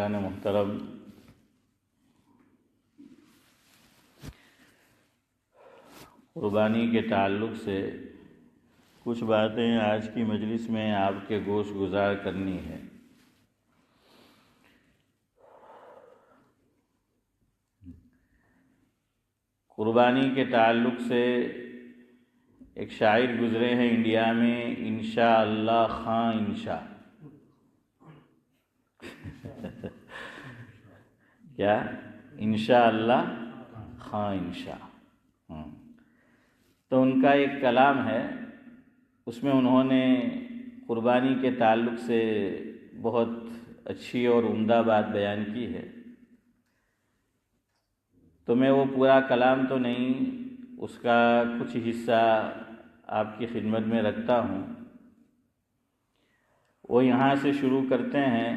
محترم، قربانی کے تعلق سے کچھ باتیں آج کی مجلس میں آپ کے گوش گزار کرنی ہے۔ قربانی کے تعلق سے ایک شاعر گزرے ہیں انڈیا میں، انشاءاللہ خاں انشاء کیا انشاءاللہ خاں انشاء۔ تو ان کا ایک کلام ہے، اس میں انہوں نے قربانی کے تعلق سے بہت اچھی اور عمدہ بات بیان کی ہے۔ تو میں وہ پورا کلام تو نہیں، اس کا کچھ حصہ آپ کی خدمت میں رکھتا ہوں۔ وہ یہاں سے شروع کرتے ہیں: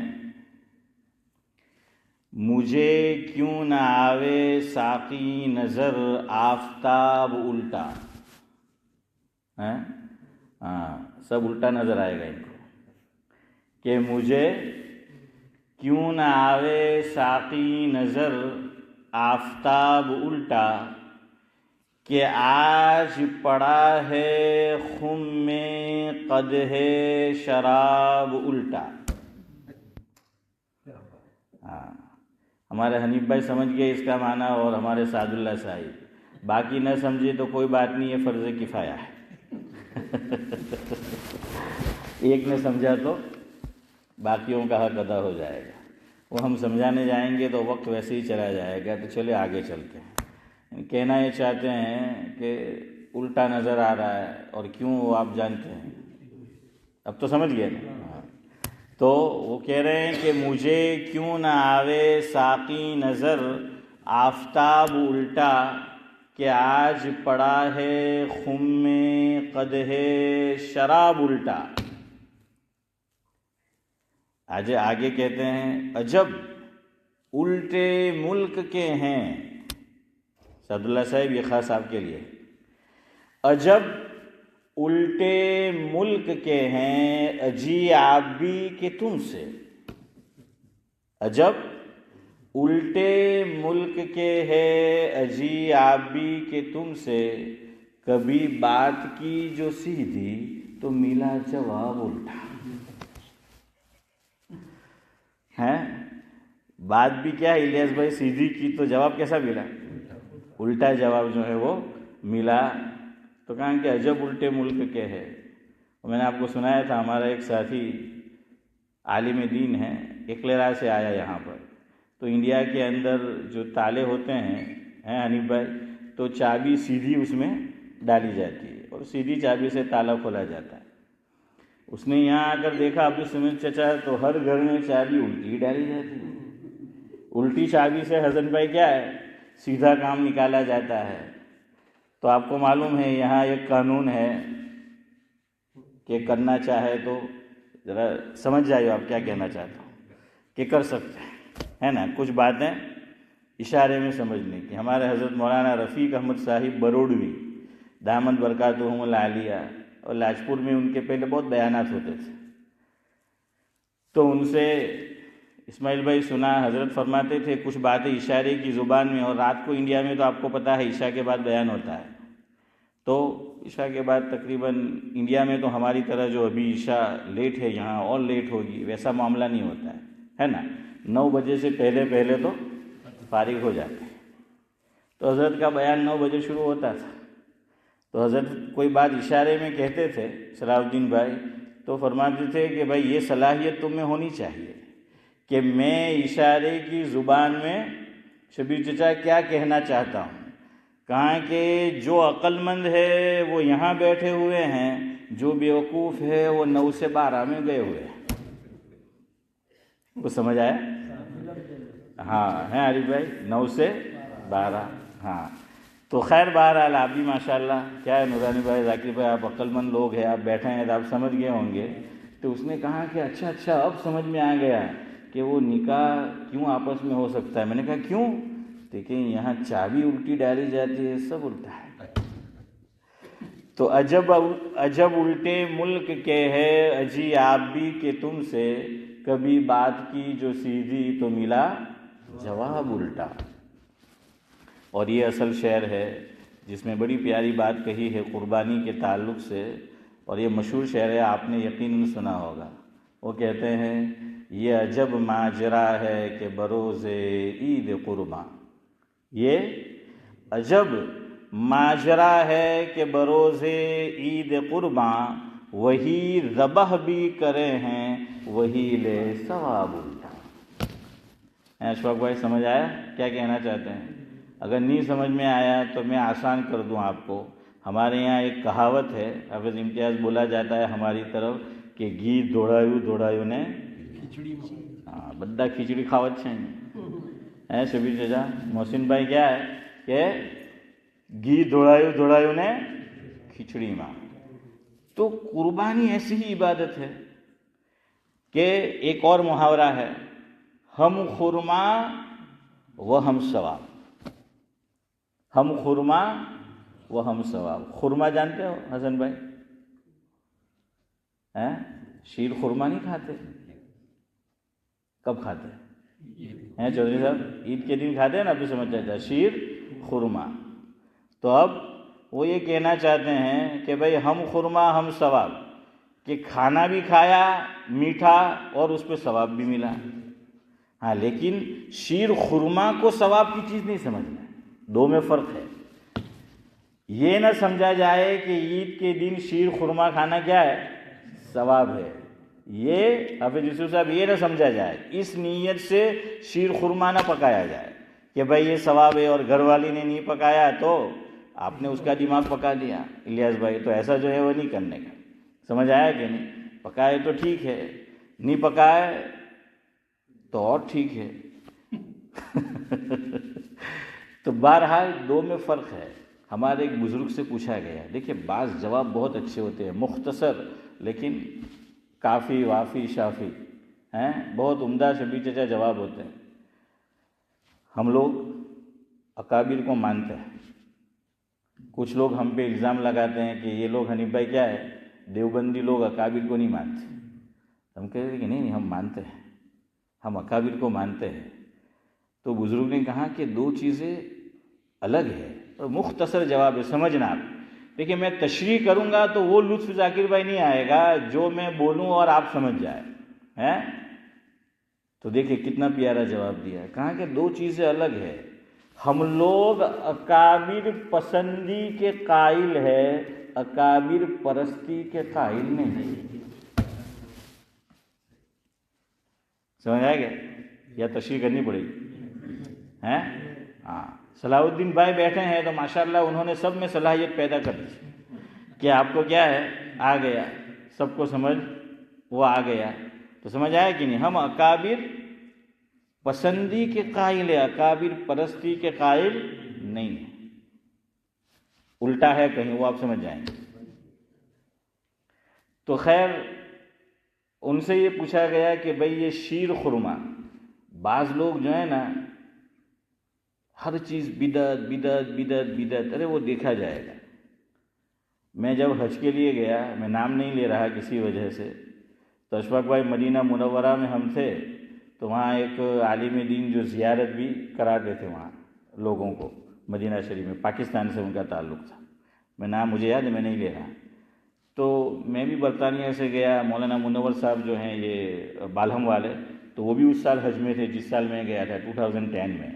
مجھے کیوں نہ آوے ساقی نظر آفتاب الٹا۔ سب الٹا نظر آئے گا ان کو کہ مجھے کیوں نہ آوے ساقی نظر آفتاب الٹا، کہ آج پڑا ہے خم میں قدح شراب الٹا۔ ہمارے حنیف بھائی سمجھ گئے اس کا معنی، اور ہمارے سعد اللہ صاحب، باقی نہ سمجھے تو کوئی بات نہیں، یہ فرض کفایہ ہے۔ ایک نے سمجھا تو باقیوں کا حق ادا ہو جائے گا۔ وہ ہم سمجھانے جائیں گے تو وقت ویسے ہی چلا جائے گا، تو چلے آگے چلتے ہیں۔ کہنا یہ چاہتے ہیں کہ الٹا نظر آ رہا ہے، اور کیوں وہ آپ جانتے ہیں، اب تو سمجھ گئے نا۔ تو وہ کہہ رہے ہیں کہ مجھے کیوں نہ آوے ساقی نظر آفتاب الٹا، کہ آج پڑا ہے خم میں قدح شراب الٹا۔ آگے کہتے ہیں: عجب الٹے ملک کے ہیں۔ سعد اللہ صاحب یہ خاص آپ کے لیے: عجب الٹے ملک کے ہیں، اجی آپ بھی کہ تم سے۔ عجب الٹے ملک کے ہے، اجی آپ بھی کہ تم سے، کبھی بات کی جو سیدھی تو ملا جواب الٹا۔ ہیں بات بھی کیا ہے الیاس بھائی، سیدھی کی تو جواب کیسا ملا؟ الٹا جواب جو ہے وہ ملا۔ تو کہا کہ عجب الٹے ملک کے ہے۔ میں نے آپ کو سنایا تھا، ہمارا ایک ساتھی عالم دین ہے، اکلیرا سے آیا یہاں پر، تو انڈیا کے اندر جو تالے ہوتے ہیں حنیف بھائی، تو چابی سیدھی اس میں ڈالی جاتی ہے، اور سیدھی چابی سے تالا کھولا جاتا ہے۔ اس نے یہاں آ کر دیکھا عبد السمد چچا، تو ہر گھر میں چابی الٹی ڈالی جاتی ہے۔ الٹی چابی سے حسن بھائی کیا ہے، سیدھا کام نکالا جاتا ہے۔ تو آپ کو معلوم ہے یہاں ایک قانون ہے کہ کرنا چاہے تو ذرا سمجھ جائیے آپ کیا کہنا چاہتا ہوں، کہ کر سکتے ہیں، ہے نا، کچھ باتیں اشارے میں سمجھنے کی۔ ہمارے حضرت مولانا رفیق احمد صاحب بروڑوی دامت برکاتہم العالیہ، اور لاجپور میں ان کے پہلے بہت بیانات ہوتے تھے، تو ان سے اسماعیل بھائی سنا، حضرت فرماتے تھے کچھ باتیں اشارے کی زبان میں، اور رات کو انڈیا میں تو آپ کو پتہ ہے عشاء کے بعد بیان ہوتا ہے، تو عشاء کے بعد تقریباً انڈیا میں تو ہماری طرح جو ابھی عشاء لیٹ ہے یہاں اور لیٹ ہوگی ویسا معاملہ نہیں ہوتا ہے نا، 9 بجے سے پہلے تو فارغ ہو جاتے ہیں۔ تو حضرت کا بیان 9 بجے شروع ہوتا تھا، تو حضرت کوئی بات اشارے میں کہتے تھے صلاح الدین بھائی، تو فرماتے تھے کہ بھائی یہ صلاحیت تم میں ہونی چاہیے کہ میں اشارے کی زبان میں شبیر چچا کیا کہنا چاہتا ہوں۔ کہاں کہ جو عقل مند ہے وہ یہاں بیٹھے ہوئے ہیں، جو بیوقوف ہے وہ 9 سے 12 میں گئے ہوئے ہیں۔ کچھ سمجھ آیا؟ ہاں ہیں عارف بھائی، 9 سے 12۔ ہاں تو خیر بہرحال آپ بھی ماشاءاللہ کیا ہے نورانی بھائی، ذاکر بھائی، آپ عقل مند لوگ ہیں، آپ بیٹھے ہیں تو آپ سمجھ گئے ہوں گے۔ تو اس نے کہا کہ اچھا اب سمجھ میں آ گیا کہ وہ نکاح کیوں آپس میں ہو سکتا ہے۔ میں نے کہا کیوں؟ دیکھیں یہاں چابی الٹی ڈالی جاتی ہے، سب الٹا ہے۔ تو عجب الٹے ملک کے ہے، اجی آپ بھی کہ تم سے، کبھی بات کی جو سیدھی تو ملا جواب الٹا. اور یہ اصل شعر ہے جس میں بڑی پیاری بات کہی ہے قربانی کے تعلق سے, اور یہ مشہور شعر ہے, آپ نے یقیناً سنا ہوگا. وہ کہتے ہیں یہ عجب ماجرا ہے کہ بروز عید قرباں, یہ عجب ماجرا ہے کہ بروز عید قرباں, وہی ذبح بھی کرے ہیں وہی لے ثواب الٹا. اشفاق بھائی سمجھ آیا کیا کہنا چاہتے ہیں؟ اگر نہیں سمجھ میں آیا تو میں آسان کر دوں آپ کو. ہمارے یہاں ایک کہاوت ہے, حافظ امتیاز بولا جاتا ہے ہماری طرف کہ گھی دوڑایو نے ہاں بدا کھچڑی کھاوت ہے. شبیر چچا, محسن بھائی کیا ہے کہ گھی دوڑایو نے کھچڑی ماں. تو قربانی ایسی ہی عبادت ہے کہ ایک اور محاورہ ہے, ہم خرما و ہم ثواب. ہم خرما و ہم ثواب. خرما جانتے ہو حسن بھائی؟ شیر خرما نہیں کھاتے؟ کب کھاتے ہیں چودھری صاحب؟ عید کے دن کھاتے ہیں نا, ابھی سمجھ جاتا ہے شیر خرما. تو اب وہ یہ کہنا چاہتے ہیں کہ بھئی ہم خرما ہم ثواب, کہ کھانا بھی کھایا میٹھا اور اس پہ ثواب بھی ملا. ہاں لیکن شیر خرما کو ثواب کی چیز نہیں سمجھنا, دو میں فرق ہے. یہ نہ سمجھا جائے کہ عید کے دن شیر خرما کھانا کیا ہے ثواب ہے. یہ حافظ یوسف صاحب یہ نہ سمجھا جائے, اس نیت سے شیر خرما نہ پکایا جائے کہ بھئی یہ ثواب ہے اور گھر والی نے نہیں پکایا تو آپ نے اس کا دماغ پکا دیا. الیاس بھائی تو ایسا جو ہے وہ نہیں کرنے کا. سمجھ آیا کہ نہیں؟ پکائے تو ٹھیک ہے, نہیں پکائے تو اور ٹھیک ہے. تو بہرحال دو میں فرق ہے. ہمارے ایک بزرگ سے پوچھا گیا, دیکھیں بعض جواب بہت اچھے ہوتے ہیں, مختصر لیکن کافی وافی شافی ہیں, بہت عمدہ شبیر چچا جواب ہوتے ہیں. ہم لوگ اکابر کو مانتے ہیں. کچھ لوگ ہم پہ الزام لگاتے ہیں کہ یہ لوگ حنیف بھائی کیا ہے دیوبندی لوگ اکابر کو نہیں مانتے. ہم کہتے ہیں کہ نہیں ہم مانتے ہیں, ہم اکابر کو مانتے ہیں. تو بزرگ نے کہا کہ دو چیزیں الگ ہے, اور مختصر جواب ہے, سمجھنا آپ. دیکھیں میں تشریح کروں گا تو وہ لطف ذاکر بھائی نہیں آئے گا جو میں بولوں اور آپ سمجھ جائے. تو دیکھیں کتنا پیارا جواب دیا. کہا کہ دو چیزیں الگ ہے. ہم لوگ اکابر پسندی کے قائل ہے, اکابر پرستی کے قائل نہیں. سمجھ آئے گا یا تشریح کرنی پڑے گی؟ ہاں صلاح الدین بھائی بیٹھے ہیں تو ماشاءاللہ انہوں نے سب میں صلاحیت پیدا کر دی کہ آپ کو کیا ہے آ گیا, سب کو سمجھ وہ آ گیا. تو سمجھ آیا کہ نہیں؟ ہم اکابر پسندی کے قائل ہے, اکابر پرستی کے قائل نہیں ہے. الٹا ہے کہیں, وہ آپ سمجھ جائیں گے. تو خیر ان سے یہ پوچھا گیا کہ بھئی یہ شیر خرما, بعض لوگ جو ہے نا ہر چیز بدعت بدعت بدعت بدعت, ارے وہ دیکھا جائے گا. میں جب حج کے لیے گیا, میں نام نہیں لے رہا کسی وجہ سے, تو اشفاق بھائی مدینہ منورہ میں ہم تھے تو وہاں ایک عالم دین جو زیارت بھی کراتے تھے وہاں لوگوں کو مدینہ شریف میں, پاکستان سے ان کا تعلق تھا. میں نام مجھے یاد ہے, میں نہیں لے رہا. تو میں بھی برطانیہ سے گیا. مولانا منور صاحب جو ہیں یہ بالہم والے, تو وہ بھی اس سال حج میں تھے جس سال میں گیا تھا 2010 میں.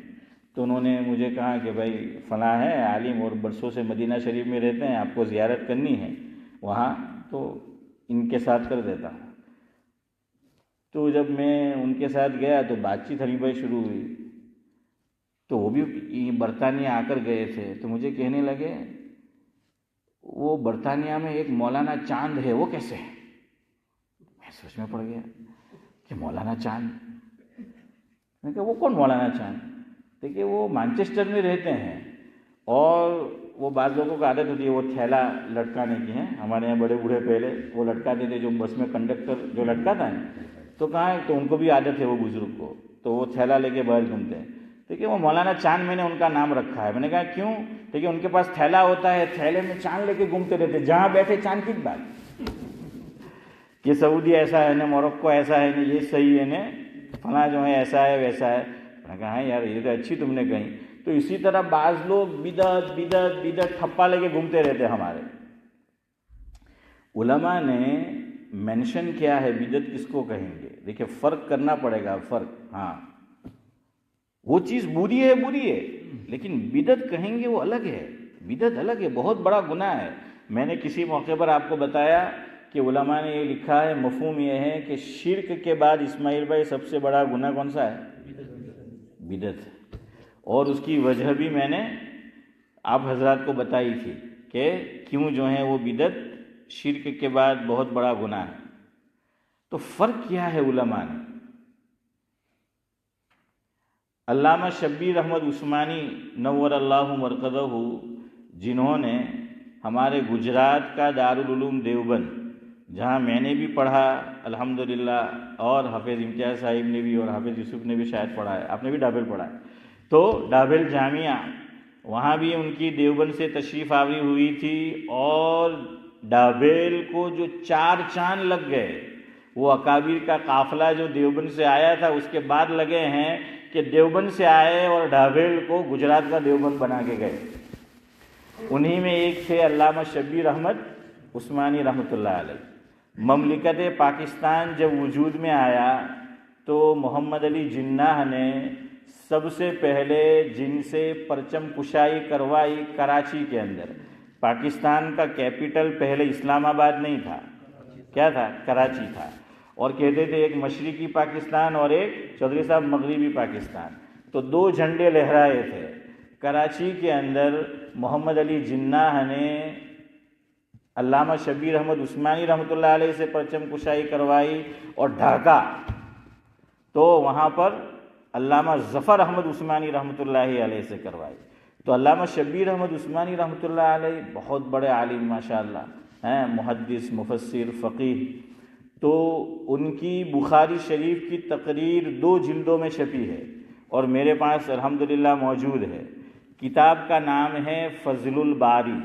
تو انہوں نے مجھے کہا کہ بھائی فلاں ہے عالم اور برسوں سے مدینہ شریف میں رہتے ہیں, آپ کو زیارت کرنی ہے وہاں, تو ان کے ساتھ کر دیتا ہوں. تو جب میں ان کے ساتھ گیا تو بات چیت حنیف بھائی شروع ہوئی. تو وہ بھی برطانیہ آ کر گئے تھے, تو مجھے کہنے لگے وہ برطانیہ میں ایک مولانا چاند ہے, وہ کیسے ہے؟ میں سوچ میں پڑ گیا کہ مولانا چاند, میں کہا وہ کون مولانا چاند؟ دیکھیے وہ مانچسٹر میں رہتے ہیں, اور وہ بعض لوگوں کو عادت ہوتی ہے وہ تھیلا لٹکانے کی. ہیں ہمارے یہاں بڑے بوڑھے پہلے وہ لٹکاتے تھے, جو بس میں کنڈکٹر جو لٹکاتا ہے, تو کہاں ہے تو ان کو بھی عادت ہے وہ بزرگ کو, تو وہ تھیلا لے کے باہر گھومتے ہیں. دیکھیے وہ مولانا چاند میں نے ان کا نام رکھا ہے. میں نے کہا کیوں؟ دیکھیے ان کے پاس تھیلا ہوتا ہے, تھیلے میں چاند لے کے گھومتے رہتے, جہاں بیٹھے چاند کی بات. کہ سعودی ایسا ہے نا، موروکو ایسا ہے نا، یہ صحیح ہے نا، فلاں جو ہے ایسا ہے ویسا ہے. میں نے کہا ہاں یار یہ تو اچھی تم نے کہی. تو اسی طرح بعض لوگ بدعت بدعت بدعت ٹھپا لے کے گھومتے رہتے. ہمارے علماء نے مینشن کیا ہے بدعت کس کو کہیں گے. دیکھیں فرق کرنا پڑے گا، فرق. ہاں وہ چیز بری ہے، لیکن بدعت کہیں گے وہ الگ ہے. بدعت الگ ہے، بہت بڑا گناہ ہے. میں نے کسی موقع پر آپ کو بتایا کہ علماء نے یہ لکھا ہے، مفہوم یہ ہے کہ شرک کے بعد اسماعیل بھائی سب سے بڑا گناہ کون سا ہے؟ بدعت. اور اس کی وجہ بھی میں نے آپ حضرات کو بتائی تھی کہ کیوں جو ہے وہ بدعت شرک کے بعد بہت بڑا گناہ ہے. تو فرق کیا ہے علماء نے؟ علامہ شبیر احمد عثمانی نور اللہ مرقدہ، جنہوں نے ہمارے گجرات کا دارالعلوم دیوبند، جہاں میں نے بھی پڑھا الحمدللہ، اور حافظ امتیاز صاحب نے بھی اور حافظ یوسف نے بھی شاید پڑھا ہے، آپ نے بھی ڈابل پڑھا ہے. تو ڈابل جامعہ، وہاں بھی ان کی دیوبند سے تشریف آوری ہوئی تھی، اور ڈابل کو جو 4 چاند لگ گئے. وہ اکابر کا قافلہ جو دیوبند سے آیا تھا اس کے بعد لگے ہیں کہ دیوبند سے آئے اور ڈھابیل کو گجرات کا دیوبند بنا کے گئے. انہی میں ایک تھے علامہ شبیر احمد عثمانی رحمۃ اللہ علیہ. مملکت پاکستان جب وجود میں آیا تو محمد علی جناح نے سب سے پہلے جن سے پرچم کشائی کروائی کراچی کے اندر. پاکستان کا کیپٹل پہلے اسلام آباد نہیں تھا، کیا تھا؟ کراچی تھا. اور کہتے تھے ایک مشرقی پاکستان اور ایک چودھری صاحب مغربی پاکستان. تو 2 جھنڈے لہرائے تھے. کراچی کے اندر محمد علی جناح نے علامہ شبیر احمد عثمانی رحمۃ اللہ علیہ سے پرچم کشائی کروائی، اور ڈھاکہ تو وہاں پر علامہ ظفر احمد عثمانی رحمۃ اللہ علیہ سے کروائی. تو علامہ شبیر احمد عثمانی رحمۃ اللہ علیہ بہت بڑے عالم ماشاءاللہ ہیں، محدث، مفسر، فقیہ. تو ان کی بخاری شریف کی تقریر 2 جلدوں میں چھپی ہے اور میرے پاس الحمدللہ موجود ہے. کتاب کا نام ہے فضل الباری.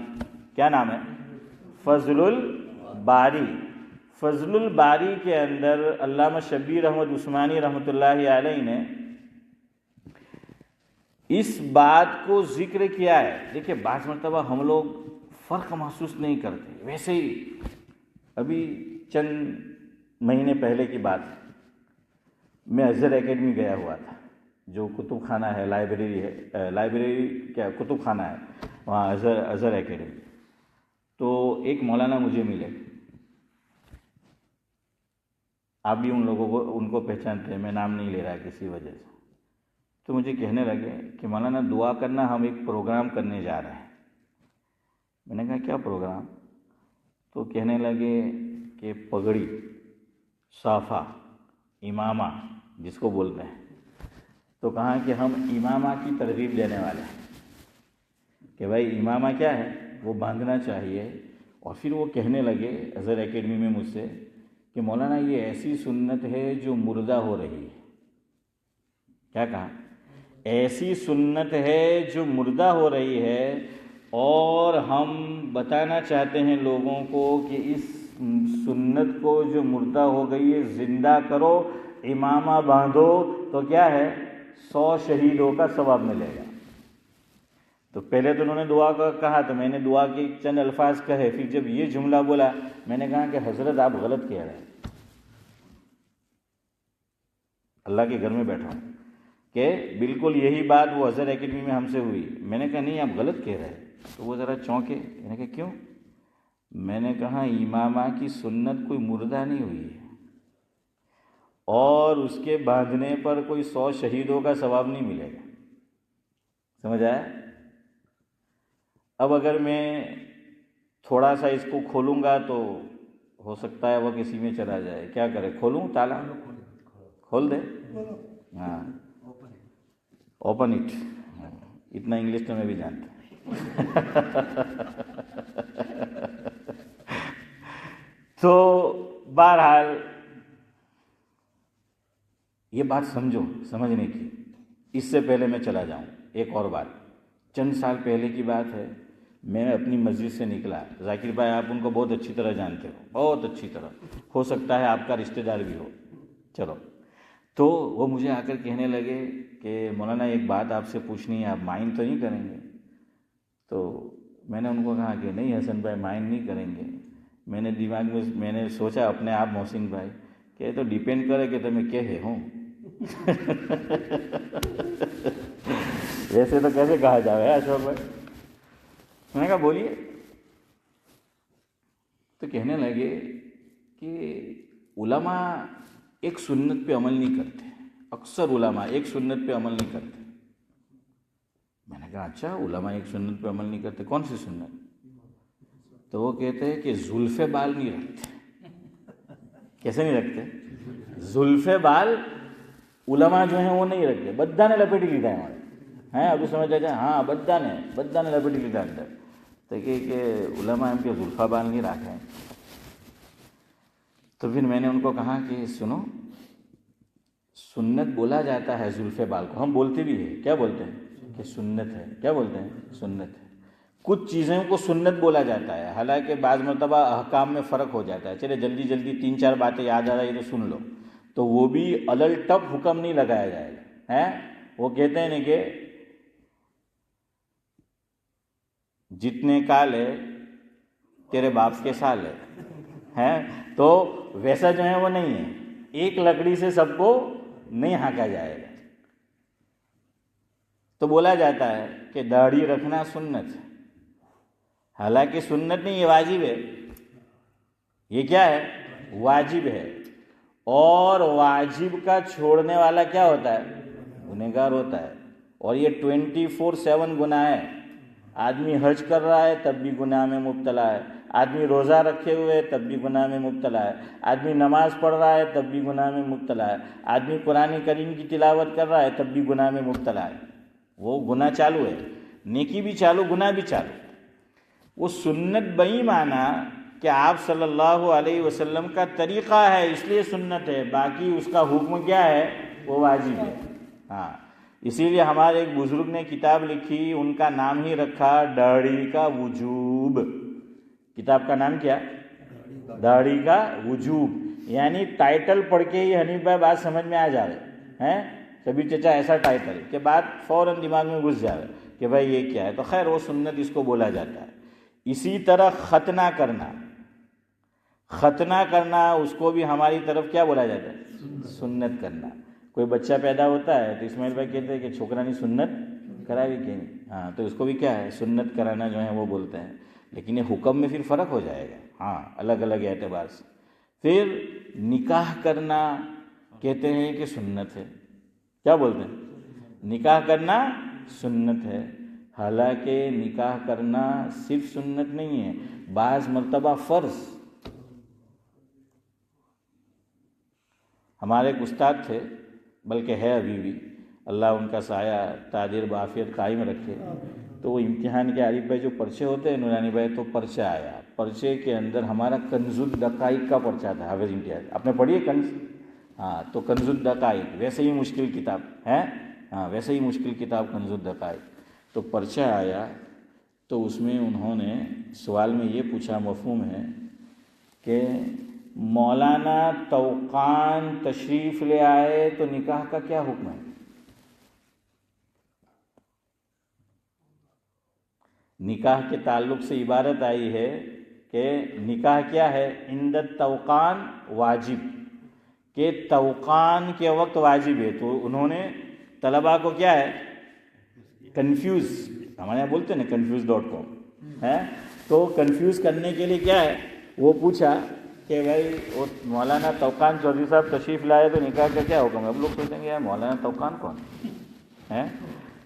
کیا نام ہے؟ فضل الباری. فضل الباری کے اندر علامہ شبیر احمد عثمانی رحمۃ اللہ علیہ نے اس بات کو ذکر کیا ہے. دیکھیں بعض مرتبہ ہم لوگ فرق محسوس نہیں کرتے. ویسے ہی ابھی چند مہینے پہلے کی بات ہے، میں ازہر اکیڈمی گیا ہوا تھا، جو کتب خانہ ہے، لائبریری کیا کتب خانہ ہے وہاں ازہر اکیڈمی. تو ایک مولانا مجھے ملے، آپ بھی ان کو پہچانتے ہیں، میں نام نہیں لے رہا کسی وجہ سے. تو مجھے کہنے لگے کہ مولانا دعا کرنا، ہم ایک پروگرام کرنے جا رہے ہیں. میں نے کہا کیا پروگرام؟ تو کہنے لگے کہ پگڑی، صافہ، امامہ جس کو بولتے ہیں. تو کہا کہ ہم امامہ کی ترغیب دینے والے ہیں کہ بھائی امامہ کیا ہے، وہ باندھنا چاہیے. اور پھر وہ کہنے لگے ازہر اکیڈمی میں مجھ سے کہ مولانا یہ ایسی سنت ہے جو مردہ ہو رہی ہے. کیا کہا؟ ایسی سنت ہے جو مردہ ہو رہی ہے، اور ہم بتانا چاہتے ہیں لوگوں کو کہ اس سنت کو جو مردہ ہو گئی ہے زندہ کرو، امامہ باندھو، تو کیا ہے 100 شہیدوں کا ثواب ملے گا. تو پہلے تو انہوں نے دعا کا کہا، تو میں نے دعا کے چند الفاظ کہے. پھر جب یہ جملہ بولا میں نے کہا کہ حضرت آپ غلط کہہ رہے ہیں، اللہ کے گھر میں بیٹھا ہوں کہ بالکل یہی بات وہ ازہر اکیڈمی میں ہم سے ہوئی. میں نے کہا نہیں آپ غلط کہہ رہے ہیں. تو وہ ذرا چونکے. میں نے کہا کیوں؟ میں نے کہا امامہ کی سنت کوئی مردہ نہیں ہوئی ہے، اور اس کے باندھنے پر کوئی 100 شہیدوں کا ثواب نہیں ملے گا. سمجھ آیا؟ اب اگر میں تھوڑا سا اس کو کھولوں گا تو ہو سکتا ہے وہ کسی میں چلا جائے. کیا کرے؟ کھولوں تالا؟ کھول دے. ہاں اوپن اٹ. اتنا انگلش تو میں بھی جانتا ہوں. تو بہرحال یہ بات سمجھنے کی. اس سے پہلے میں چلا جاؤں ایک اور بات. چند سال پہلے کی بات ہے، میں اپنی مسجد سے نکلا. ذاکر بھائی آپ ان کو بہت اچھی طرح جانتے ہو, بہت اچھی طرح, ہو سکتا ہے آپ کا رشتہ دار بھی ہو. چلو, تو وہ مجھے آ کر کہنے لگے کہ مولانا ایک بات آپ سے پوچھنی ہے, آپ مائنڈ تو نہیں کریں گے؟ تو میں نے ان کو کہا کہ نہیں حسن بھائی مائنڈ نہیں کریں گے. میں نے دماغ میں نے سوچا اپنے آپ محسن بھائی کہ تو ڈیپینڈ کرے کہ تمہیں کہے ہوں. ایسے تو کیسے کہا جاوے اشوک بھائی؟ میں نے کہا بولیے. تو کہنے لگے کہ علماء ایک سنت پہ عمل نہیں کرتے, اکثر علماء ایک سنت پہ عمل نہیں کرتے. میں نے کہا اچھا علماء ایک سنت پہ عمل نہیں کرتے, کون سی سنت؟ تو وہ کہتے ہیں کہ زلف بال نہیں رکھتے. کیسے نہیں رکھتے؟ زلف بال علماء جو ہیں وہ نہیں رکھتے, بدھا نے لپیٹی لیتا ہے ہمارے ہیں. ابھی سمجھ جائے ہاں بدھا نے لپیٹی لیتا اندر, تو کہ علماء ہم کے زلفہ بال نہیں رکھیں. تو پھر میں نے ان کو کہا کہ سنو, سنت بولا جاتا ہے زلف بال کو, ہم بولتے بھی ہیں, کیا بولتے ہیں کہ سنت ہے, کیا بولتے ہیں سنت ہے. کچھ چیزوں کو سنت بولا جاتا ہے, حالانکہ بعض مرتبہ احکام میں فرق ہو جاتا ہے. چلے جلدی 3-4 باتیں یاد آ رہی تو سن لو, تو وہ بھی الل ٹپ حکم نہیں لگایا جائے گا ہیں. وہ کہتے ہیں نا کہ جتنے کال ہے تیرے باپ کے سال ہے, تو ویسا جو ہے وہ نہیں ہے. ایک لکڑی سے سب کو نہیں ہانکا جائے گا. تو بولا جاتا ہے کہ داڑھی رکھنا سنت ہے, حالانکہ سنت نہیں, یہ واجب ہے. یہ کیا ہے؟ واجب ہے. اور واجب کا چھوڑنے والا کیا ہوتا ہے؟ گنہگار ہوتا ہے. اور یہ 24/7 گناہ ہے. آدمی حج کر رہا ہے تب بھی گناہ میں مبتلا ہے, آدمی روزہ رکھے ہوئے ہے تب بھی گناہ میں مبتلا ہے, آدمی نماز پڑھ رہا ہے تب بھی گناہ میں مبتلا ہے, آدمی قرآن کریم کی تلاوت کر رہا ہے تب بھی گناہ میں مبتلا ہے. وہ گناہ چالو ہے, نیکی بھی چالو, گناہ بھی چالو. وہ سنت بئی معنی کہ آپ صلی اللہ علیہ وسلم کا طریقہ ہے اس لیے سنت ہے, باقی اس کا حکم کیا ہے؟ وہ واجب ہے. ہاں, اسی لیے ہمارے ایک بزرگ نے کتاب لکھی, ان کا نام ہی رکھا داڑھی کا وجوب. کتاب کا نام کیا؟ داڑھی کا وجوب. یعنی ٹائٹل پڑھ کے ہی حنیف بھائی بات سمجھ میں آ جائے ہیں. کبھی چچا ایسا ٹائٹل کہ بات فوراً دماغ میں گھس جائے کہ بھائی یہ کیا ہے. تو خیر وہ سنت اس کو بولا جاتا ہے. اسی طرح ختنہ کرنا اس کو بھی ہماری طرف کیا بولا جاتا ہے؟ سنت کرنا. کوئی بچہ پیدا ہوتا ہے تو اسماعیل بھائی کہتے ہیں کہ چھوکرا نہیں سنت کراوی کہ نہیں, ہاں تو اس کو بھی کیا ہے؟ سنت کرانا جو ہے وہ بولتے ہیں. لیکن یہ حکم میں پھر فرق ہو جائے گا, ہاں الگ الگ اعتبار سے. پھر نکاح کرنا کہتے ہیں کہ سنت ہے. کیا بولتے ہیں؟ نکاح کرنا سنت ہے. حالانکہ نکاح کرنا صرف سنت نہیں ہے, بعض مرتبہ فرض. ہمارے ایک استاد تھے, بلکہ ہے ابھی بھی, اللہ ان کا سایہ تاجر بعافیت قائم رکھے. تو وہ امتحان کے عارف بھائی جو پرچے ہوتے ہیں نورانی بھائی, تو پرچہ آیا, پرچے کے اندر ہمارا کنز الدقائق کا پرچہ تھا. حافظ امتیاز آپ نے پڑھی ہے کنز؟ ہاں, تو کنز الدقائق ویسے ہی مشکل کتاب ہے, ہاں ویسے ہی مشکل کتاب کنز الدقائق. تو پرچہ آیا تو اس میں انہوں نے سوال میں یہ پوچھا, مفہوم ہے کہ مولانا توقان تشریف لے آئے تو نکاح کا کیا حکم ہے؟ نکاح کے تعلق سے عبارت آئی ہے کہ نکاح کیا ہے؟ عند توقان واجب, کہ توقان کے وقت واجب ہے. تو انہوں نے طلباء کو کیا ہے کنفیوز, ہمارے یہاں بولتے ہیں نا confuse.com ہے, تو کنفیوز کرنے کے لیے کیا ہے وہ پوچھا کہ بھائی وہ مولانا توقان چودھری صاحب تشریف لائے تو نکاح کا کیا حکم ہے؟ اب لوگ سوچیں گے یار مولانا توقان کون ہے؟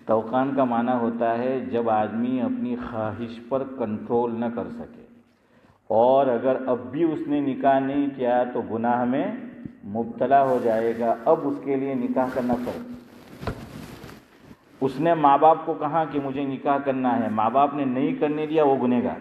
توقان کا معنی ہوتا ہے جب آدمی اپنی خواہش پر کنٹرول نہ کر سکے, اور اگر اب بھی اس نے نکاح نہیں کیا تو گناہ میں مبتلا ہو جائے گا. اب اس کے لیے نکاح کرنا فرض. اس نے ماں باپ کو کہا کہ مجھے نکاح کرنا ہے, ماں باپ نے نہیں کرنے دیا, وہ گنہگار.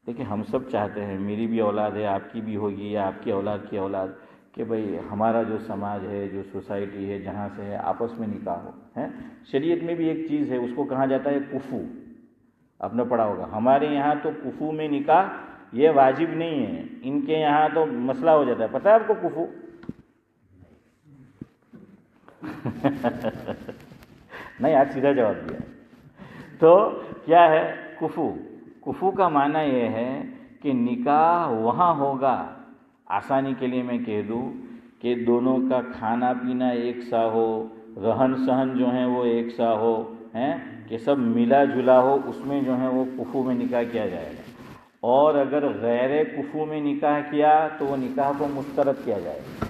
دیکھیں ہم سب چاہتے ہیں, میری بھی اولاد ہے, آپ کی بھی ہوگی, یا آپ کی اولاد کی اولاد, کہ بھئی ہمارا جو سماج ہے، جو سوسائٹی ہے، جہاں سے ہے آپس میں نکاح ہو ہے. شریعت میں بھی ایک چیز ہے، اس کو کہا جاتا ہے کفو. آپ نے پڑھا ہوگا. ہمارے یہاں تو کفو میں نکاح یہ واجب نہیں ہے، ان کے یہاں تو مسئلہ ہو جاتا ہے. پتہ ہے آپ کو کفو؟ نہیں، آج سیدھا جواب دیا. تو کیا ہے کفو؟ کفو کا معنی یہ ہے کہ نکاح وہاں ہوگا، آسانی کے لیے میں کہہ دوں کہ دونوں کا کھانا پینا ایک سا ہو، رہن سہن جو ہیں وہ ایک سا ہو، ہیں کہ سب ملا جلا ہو، اس میں جو ہے وہ کفو میں نکاح کیا جائے گا. اور اگر غیر کفو میں نکاح کیا تو وہ نکاح کو مسترد کیا جائے گا.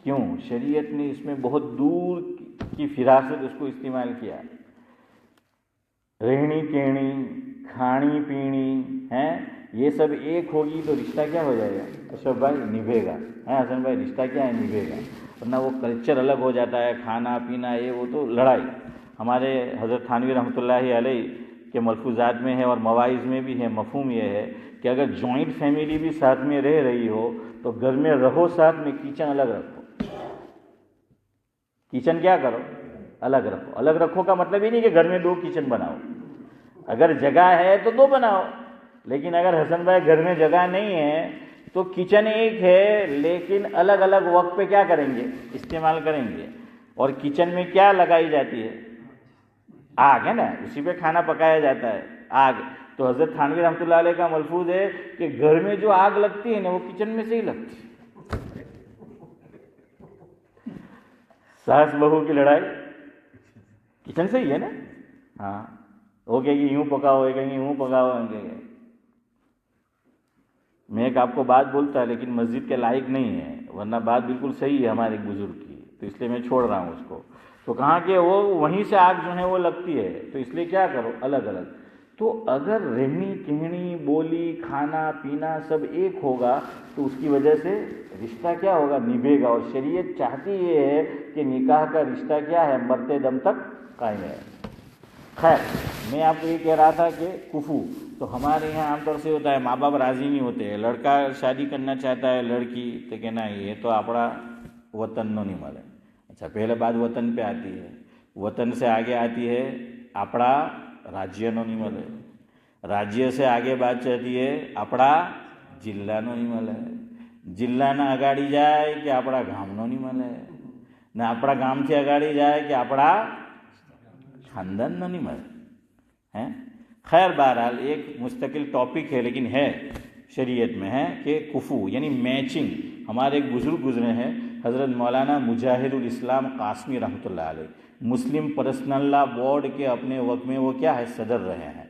کیوں؟ شریعت نے اس میں بہت دور کی فراست اس کو استعمال کیا. رہنی کہنی، کھانی پینی ہیں، یہ سب ایک ہوگی تو رشتہ کیا ہو جائے گا اشرف بھائی؟ نبھے گا. حسن بھائی رشتہ کیا ہے؟ نبھے گا. ورنہ وہ کلچر الگ ہو جاتا ہے، کھانا پینا یہ وہ تو لڑائی. ہمارے حضرت تھانوی رحمۃ اللہ علیہ کے ملفوظات میں ہے اور مواعظ میں بھی ہے، مفہوم یہ ہے کہ اگر جوائنٹ فیملی بھی ساتھ میں رہ رہی ہو تو گھر میں رہو ساتھ میں، کچن الگ رکھو. کچن کیا کرو؟ الگ رکھو. الگ رکھو کا مطلب یہ نہیں کہ گھر میں 2 کچن بناؤ. اگر جگہ ہے تو 2 بناؤ، لیکن اگر حسن بھائی گھر میں جگہ نہیں ہے تو کچن ایک ہے لیکن الگ الگ وقت پہ کیا کریں گے؟ استعمال کریں گے. اور کچن میں کیا لگائی جاتی ہے؟ آگ ہے نا، اسی پہ کھانا پکایا جاتا ہے، آگ. تو حضرت تھانوی رحمۃ اللہ علیہ کا ملفوظ ہے کہ گھر میں جو آگ لگتی ہے نا وہ کچن میں سے ہی لگتی ہے. ساس بہو کی لڑائی کچن سے ہی ہے نا. ہاں، وہ کہے گی یوں پکاؤ، کہیں گے یوں پکاؤ. میں ایک آپ کو بات بولتا لیکن مسجد کے لائق نہیں ہے، ورنہ بات بالکل صحیح ہے ہمارے ایک بزرگ کی، تو اس لیے میں چھوڑ رہا ہوں اس کو. تو کہاں کہ وہ وہیں سے آگ جو ہے وہ لگتی ہے، تو اس لیے کیا کرو؟ الگ الگ. تو اگر رہنی کہنی، بولی، کھانا پینا سب ایک ہوگا تو اس کی وجہ سے رشتہ کیا ہوگا؟ نبھے گا. اور شریعت چاہتی یہ ہے کہ نکاح کا رشتہ کیا ہے؟ مرتے دم تک قائم ہے. خیر، میں آپ کو یہ کہہ رہا تھا کہ کفو تو ہمارے یہاں عام طور سے ہوتا ہے، ماں باپ راضی نہیں ہوتے، لڑکا شادی کرنا چاہتا ہے لڑکی تو کہنا یہ تو اپنا وطن نو نہیں ملے. اچھا، پہلے بات وطن پہ آتی ہے، وطن سے آگے آتی ہے اپنا راجیہ نو نہیں ملے، راجیہ سے آگے بات چلتی ہے اپنا جلہ نو نہیں ملے، جلہ نہ اگاڑی جائے کہ اپنا گام نو نہیں ملے، نہ اپنا گام سے اگاڑی جائے کہ اپنا خاندان نو نہیں ملے. خیر، بہرحال ایک مستقل ٹاپک ہے لیکن ہے شریعت میں ہے کہ کفو یعنی میچنگ. ہمارے ایک بزرگ گزرے ہیں حضرت مولانا مجاہد الاسلام قاسمی رحمۃ اللہ علیہ، مسلم پرسنل لا بورڈ کے اپنے وقت میں وہ کیا ہے؟ صدر رہے ہیں.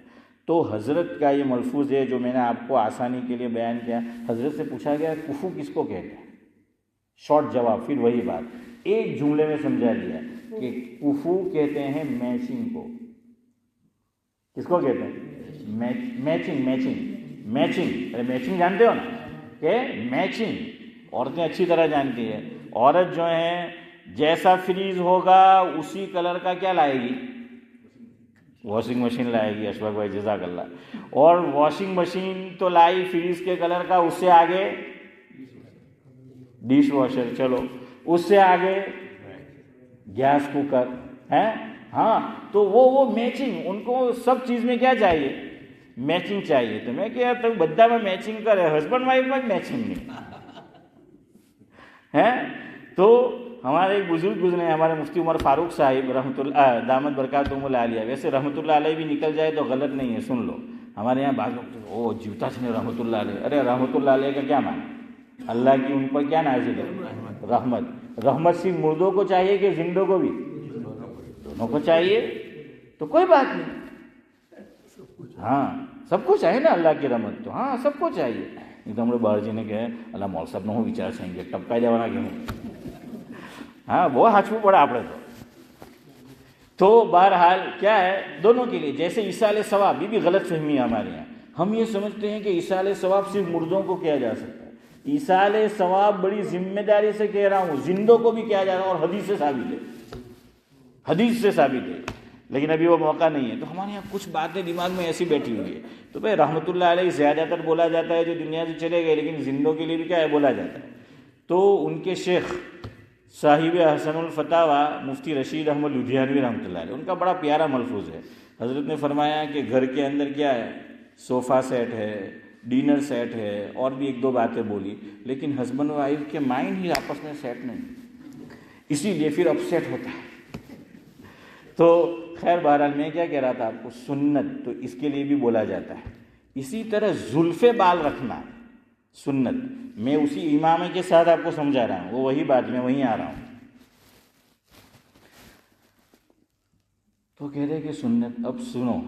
تو حضرت کا یہ ملفوظ ہے جو میں نے آپ کو آسانی کے لیے بیان کیا. حضرت سے پوچھا گیا کفو کس کو کہتے ہیں؟ شارٹ جواب، پھر وہی بات ایک جملے میں سمجھا دیا کہ کفو کہتے ہیں میچنگ کو. کس کو کہتے ہیں؟ میچنگ. ارے میچنگ جانتے ہو نا کہ میچنگ عورتیں اچھی طرح جانتی ہے. عورت جو ہے جیسا فریز ہوگا اسی کلر کا کیا لائے گی؟ واشنگ مشین لائے گی. اشفاق بھائی جزاک اللہ. اور واشنگ مشین تو لائی فریز کے کلر کا، اس سے آگے ڈش واشر، چلو اس سے آگے گیس کوکر ہے. ہاں، تو وہ میچنگ، ان کو سب چیز میں کیا چاہیے؟ میچنگ چاہیے. تو میں کہ تو بدھا میں میچنگ کرے، ہسبینڈ وائف میں میچنگ نہیں ہے. تو ہمارے ایک بزرگ گزرے ہیں، ہمارے مفتی عمر فاروق صاحب رحمۃ اللہ دامت برکاتہم العالیہ. ویسے رحمۃ اللہ علیہ بھی نکل جائے تو غلط نہیں ہے، سن لو. ہمارے یہاں بعض لوگ او جیوتا سے رحمۃ اللہ علیہ. ارے رحمۃ اللہ علیہ کا کیا معنی؟ اللہ کی ان پر کیا نازل ہے؟ رحمت. رحمت صرف مردوں کو چاہیے کہ زندوں کو بھی؟ دونوں کو چاہیے. تو کوئی بات نہیں، ہاں سب کو چاہیے نا اللہ کی رحمت. تو ہاں سب کو چاہیے. ایک دم باہر جی نے کہے اللہ مول صاحب نو વિચાર છે કે ટપકાઈ દેવાના કે ہاں وہ ہاچو پڑا آپ تو بہرحال کیا ہے دونوں کے لیے. جیسے ایصال ثواب یہ بھی غلط فہمی ہے ہمارے یہاں. ہم یہ سمجھتے ہیں کہ ایصال ثواب صرف مردوں کو کیا جا سکتا ہے. ایصال ثواب بڑی ذمہ داری سے کہہ رہا ہوں، زندوں کو بھی کیا جا رہا ہے. اور حدیث سے ثابت ہے، حدیث سے ثابت ہے لیکن ابھی وہ موقع نہیں ہے. تو ہمارے یہاں کچھ باتیں دماغ میں ایسی بیٹھی ہوئی ہے. تو بھائی رحمۃ اللہ علیہ زیادہ تر بولا جاتا ہے جو دنیا سے چلے گئے, لیکن زندوں کے لیے بھی کیا ہے بولا جاتا ہے. تو ان کے شیخ صاحب حسن الفتاوی مفتی رشید احمد لدھیانوی رحمۃ اللہ علیہ, ان کا بڑا پیارا ملفوظ ہے. حضرت نے فرمایا کہ گھر کے اندر کیا ہے, صوفہ سیٹ ہے, ڈینر سیٹ ہے, اور بھی ایک دو باتیں بولی, لیکن ہسبینڈ وائف کے مائنڈ ہی آپس میں سیٹ نہیں, اسی لیے پھر اپ سیٹ ہوتا ہے. تو خیر بہرحال میں کیا کہہ رہا تھا آپ کو, سنت تو اس کے لیے بھی بولا جاتا ہے. اسی طرح زلف بال رکھنا سنت, میں اسی امام کے ساتھ آپ کو سمجھا رہا ہوں, وہ وہی بات میں وہیں آ رہا ہوں. تو کہہ رہے کہ سنت, اب سنو,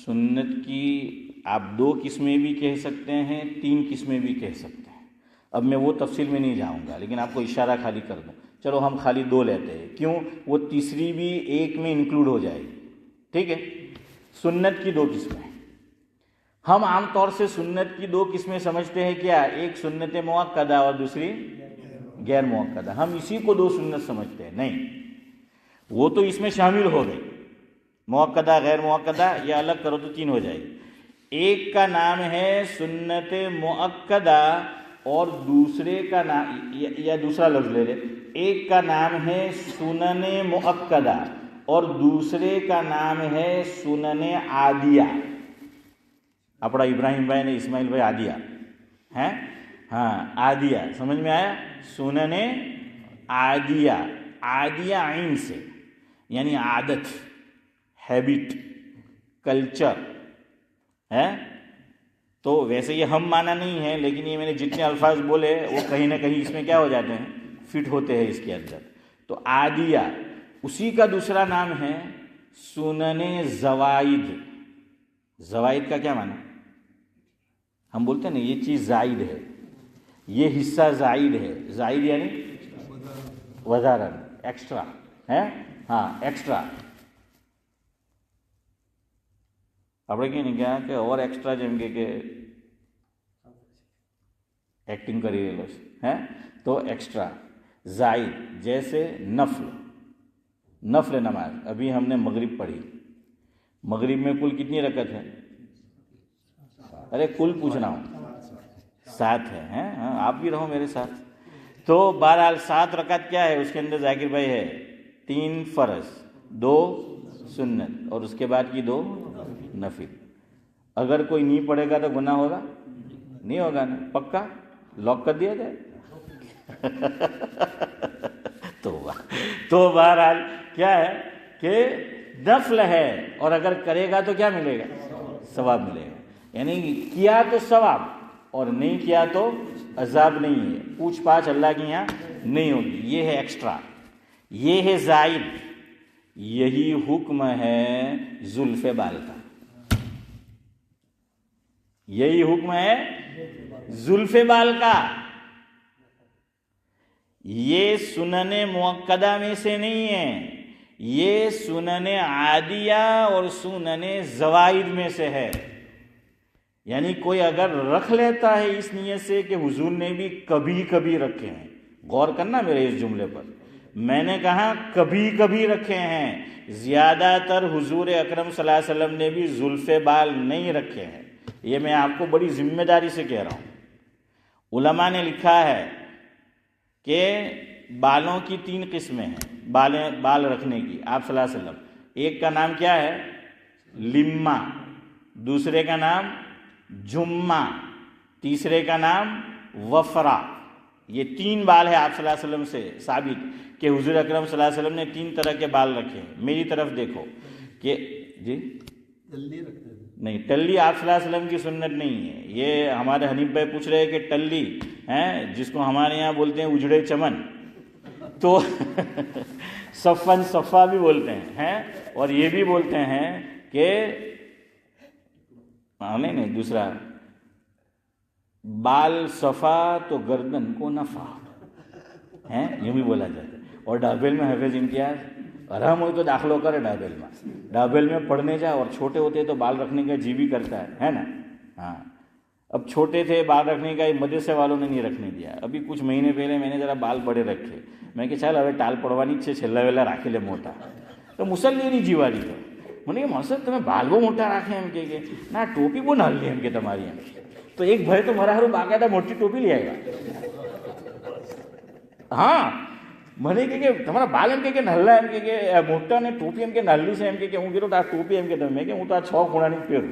سنت کی آپ 2 قسمیں بھی کہہ سکتے ہیں, 3 قسمیں بھی کہہ سکتے ہیں. اب میں وہ تفصیل میں نہیں جاؤں گا, لیکن آپ کو اشارہ خالی کر دوں. چلو ہم خالی 2 لیتے ہیں, کیوں, وہ تیسری بھی ایک میں انکلوڈ ہو جائے گی. ٹھیک ہے, سنت کی 2 قسمیں. ہم عام طور سے سنت کی 2 قسمیں سمجھتے ہیں کیا, ایک سنت مؤکدہ اور دوسری غیر مؤکدہ. ہم اسی کو 2 سنت سمجھتے ہیں. نہیں, وہ تو اس میں شامل ہو گئی, مؤکدہ غیر مؤکدہ یہ الگ کرو تو 3 ہو جائے گی. ایک کا نام ہے سنت مؤکدہ اور دوسرے کا نام, یا دوسرا لفظ لے لے, ایک کا نام ہے سنن مؤکدہ اور دوسرے کا نام ہے سنن عادیہ. اپنا ابراہیم بھائی نے اسماعیل بھائی عادیہ ہیں, ہاں عادیہ سمجھ میں آیا. سنن عادیہ, عادیہ عین سے یعنی عادت, ہیبٹ, کلچر ہے. تو ویسے یہ ہم مانا نہیں ہے, لیکن یہ میں نے جتنے الفاظ بولے وہ کہیں نہ کہیں اس میں کیا ہو جاتے ہیں, فٹ ہوتے ہیں اس کے اندر. تو عادیہ, اسی کا دوسرا نام ہے سنن زوائد. زوائد کا کیا معنی, ہم بولتے ہیں نا یہ چیز زائد ہے, یہ حصہ زائد ہے. زائد یعنی وزارت, ایکسٹرا ہے, ہاں ایکسٹرا. આપણે કે ને કે ઓવર એક્સ્ટ્રા જેમ કે એક્ટિંગ કરી રહેલો છે, હે તો એક્સ્ટ્રા زائد. جیسے نفل, نفل نماز ابھی ہم نے مغرب پڑھی, مغرب میں کل کتنی رکعت ہے, ارے کل پوچھ رہا ہوں, 7 ہے, ہاں آپ بھی رہو میرے ساتھ. تو بہرحال 7 رکعت کیا ہے, اس کے اندر ذاکر بھائی ہے 3 فرض, 2 سنت اور اس کے بعد کی 2 نفل. اگر کوئی نہیں پڑھے گا تو گناہ ہوگا, نہیں ہوگا نا, پکا لاک کر دیا جائے. تو بہرحال کیا ہے کہ نفل ہے, اور اگر کرے گا تو کیا ملے گا, ثواب ملے گا. یعنی کیا تو ثواب اور نہیں کیا تو عذاب نہیں ہے, پوچھ پاچھ اللہ کے یہاں نہیں ہوگی. یہ ہے ایکسٹرا, یہ ہے زائد. یہی حکم ہے زلف بال کا, یہی حکم ہے زلف بال کا. یہ سنن مؤکدہ میں سے نہیں ہے, یہ سنن عادیہ اور سنن زوائد میں سے ہے. یعنی کوئی اگر رکھ لیتا ہے اس نیت سے کہ حضور نے بھی کبھی کبھی رکھے ہیں, غور کرنا میرے اس جملے پر, میں نے کہا کبھی کبھی رکھے ہیں, زیادہ تر حضور اکرم صلی اللہ علیہ وسلم نے بھی زلف بال نہیں رکھے ہیں. یہ میں آپ کو بڑی ذمہ داری سے کہہ رہا ہوں. علماء نے لکھا ہے کہ بالوں کی 3 قسمیں ہیں, بال رکھنے کی. آپ صلی اللہ علیہ وسلم, ایک کا نام کیا ہے لما, دوسرے کا نام جمہ, تیسرے کا نام وفرا. یہ 3 بال ہے آپ صلی اللہ علیہ وسلم سے ثابت کہ حضور اکرم صلی اللہ علیہ وسلم نے 3 طرح کے بال رکھے ہیں. میری طرف دیکھو کہ جی نہیں, ٹلی آپ صلی اللہ علیہ وسلم کی سنت نہیں ہے. یہ ہمارے حنیف بھائی پوچھ رہے ہیں کہ ٹلی ہیں جس کو ہمارے یہاں بولتے ہیں اجڑے چمن, تو صفن صفا بھی بولتے ہیں, اور یہ بھی بولتے ہیں کہ نہیں دوسرا بال صفا تو گردن کو نفع ہے, یہ بھی بولا جاتا ہے. اور ڈابیل میں حافظ امتیاز آرام ہوئی تو داخلوں کرے ڈابیل میں پڑھنے جا, اور چھوٹے ہوتے تو بال رکھنے کا جی بھی کرتا ہے نا. ہاں اب چھوٹے تھے بال رکھنے کا, مدرسے والوں نے نہیں رکھنے دیا. ابھی کچھ مہینے پہلے میں نے ذرا بال بڑے رکھے, میں کہ چل હવે ટાલ પડવાની જ છે, છેલ્લા વેલા રાખી લે મોટા, તો મુસલ્લીની જીવાડી તો મને કે માણસ તમે બાલ બહુ મોટા રાખે એમ કે ના ટોપી બહુ નાની એમ કે તમારી એમ. તો એક ભાઈ તો મારા હારું બાકાયદા મોટી ટોપી લઈ આવ્યા. હા, મને કે તમારા બાલ એમ કે નલ્લા એમ કે મોટા ને ટોપી એમ કે નાલ્લી છે એમ કે હું કીધું આ ટોપી એમ કે તમે કે હું તો આ 6 ખૂણાની જ પહેરું.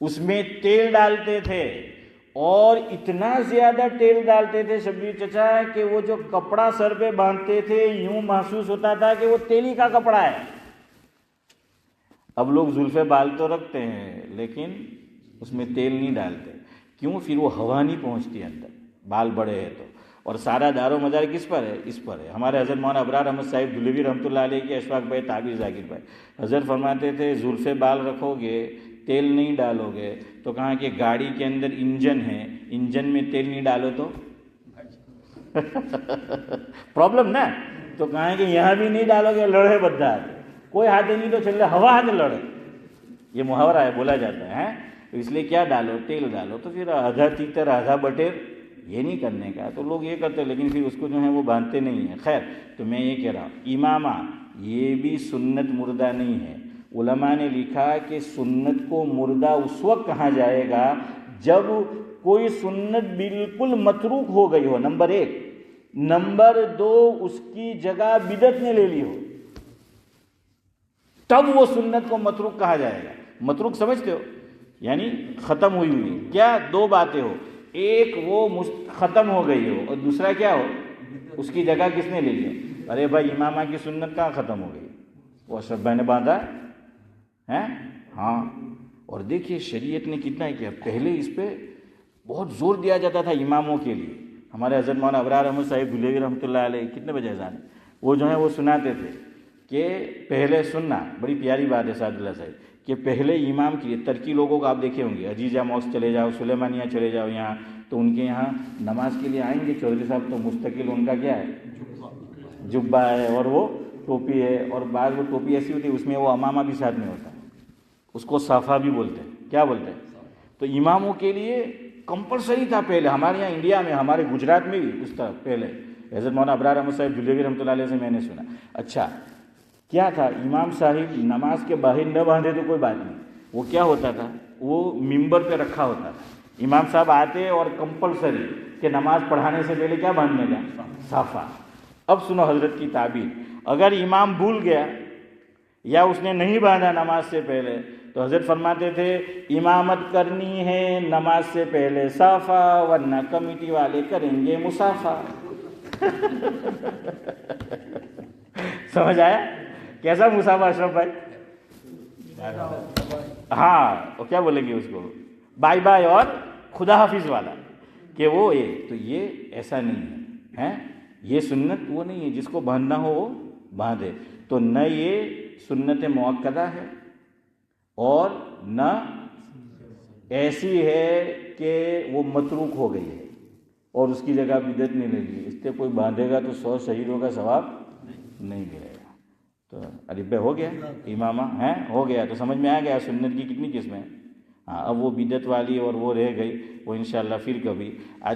اس میں تیل ڈالتے تھے اور اتنا زیادہ تیل ڈالتے تھے شبیر چچا کہ وہ جو کپڑا سر پہ باندھتے تھے یوں محسوس ہوتا تھا کہ وہ تیلی کا کپڑا ہے. اب لوگ زلفے بال تو رکھتے ہیں لیکن اس میں تیل نہیں ڈالتے. کیوں؟ پھر وہ ہوا نہیں پہنچتی اندر، بال بڑے ہیں تو. اور سارا دار و مدار کس پر ہے؟ اس پر ہے. ہمارے حضرت مولانا ابرار احمد صاحب دہلوی رحمۃ اللہ علیہ کے اشفاق بھائی تعبیر ذاکر بھائی حضرت فرماتے تھے زلفے بال رکھو گے، تیل نہیں ڈالو گے تو کہاں کہ گاڑی کے اندر انجن ہے، انجن میں تیل نہیں ڈالو تو پرابلم نا. تو کہاں کہ یہاں بھی نہیں ڈالو گے لڑے بدار، کوئی ہاتھ نہیں تو چل ہوا ہاتھ لڑے. یہ محاورہ ہے، بولا جاتا ہے. تو اس لیے کیا ڈالو؟ تیل ڈالو. تو پھر آدھا تیتر آدھا بٹیر یہ نہیں کرنے کا. تو لوگ یہ کرتے لیکن پھر اس کو جو ہے وہ باندھتے نہیں ہیں. خیر، تو میں یہ کہہ رہا ہوں امامہ یہ بھی سنت مردہ نہیں ہے. علماء نے لکھا کہ سنت کو مردہ اس وقت کہا جائے گا جب کوئی سنت بالکل متروک ہو گئی ہو، نمبر 1. نمبر 2 اس کی جگہ بدعت نے لے لی ہو، تب وہ سنت کو متروک کہا جائے گا. متروک سمجھتے ہو؟ یعنی ختم ہوئی ہوئی. کیا؟ 2 باتیں ہو، ایک وہ ختم ہو گئی ہو اور دوسرا کیا ہو اس کی جگہ کس نے لے لی. ارے بھائی امامہ کی سنت کہاں ختم ہو گئی؟ وہ اشرف بھائی نے باندھا ہے. ہاں. اور دیکھیے شریعت نے کتنا کیا. پہلے اس پہ بہت زور دیا جاتا تھا اماموں کے لیے. ہمارے حضرت مولانا ابرار احمد صاحب دہلوی رحمۃ اللہ علیہ کتنے بجے اذان وہ جو ہے وہ سناتے تھے کہ پہلے سننا. بڑی پیاری بات ہے سعد اللہ صاحب کہ پہلے امام کے لیے ترکی لوگوں کو آپ دیکھے ہوں گے، عزیزہ موس چلے جاؤ، سلیمانیہ چلے جاؤ یہاں، تو ان کے یہاں نماز کے لیے آئیں گے چودھری صاحب تو مستقل ان کا کیا ہے؟ جبہ ہے اور وہ ٹوپی ہے. اور بعض وہ ٹوپی ایسی ہوتی ہے اس میں وہ امامہ بھی ساتھ میں ہوتا ہے، اس کو صافہ بھی بولتے ہیں. کیا بولتے ہیں؟ تو اماموں کے لیے کمپلسری تھا پہلے. ہمارے یہاں انڈیا میں، ہمارے گجرات میں بھی اس طرح پہلے حضرت مولانا ابرار احمد صاحب دہلوی رحمۃ اللہ علیہ سے میں نے سنا. اچھا کیا تھا؟ امام صاحب نماز کے باہر نہ باندھے تو کوئی بات نہیں. وہ کیا ہوتا تھا؟ وہ ممبر پہ رکھا ہوتا تھا. امام صاحب آتے اور کمپلسری کہ نماز پڑھانے سے پہلے کیا باندھنے کا؟ صافہ. اب سنو حضرت کی تعبیر. اگر امام بھول گیا یا اس نے نہیں باندھا نماز سے پہلے تو حضرت فرماتے تھے امامت کرنی ہے نماز سے پہلے صافہ ورنہ کمیٹی والے کریں گے مسافہ. سمجھ آیا؟ کیسا مسافہ اشرف بھائی؟ ہاں وہ کیا بولیں گے اس کو؟ بائی بائی اور خدا حافظ والا کہ وہ تو یہ ایسا نہیں ہے. یہ سنت وہ نہیں ہے جس کو باندھنا ہو وہ باندھے. تو نہ یہ سنت مؤکدہ ہے اور نہ ایسی ہے کہ وہ متروک ہو گئی ہے اور اس کی جگہ بدعت نہیں لے لی. اس سے کوئی باندھے گا تو 100 شہیدوں کا ثواب نہیں ملے گا. تو عربہ ہو گیا امامہ ہیں ہو گیا. تو سمجھ میں آ گیا سنت کی کتنی قسمیں. ہاں اب وہ بدعت والی اور وہ رہ گئی، وہ انشاءاللہ پھر کبھی. آج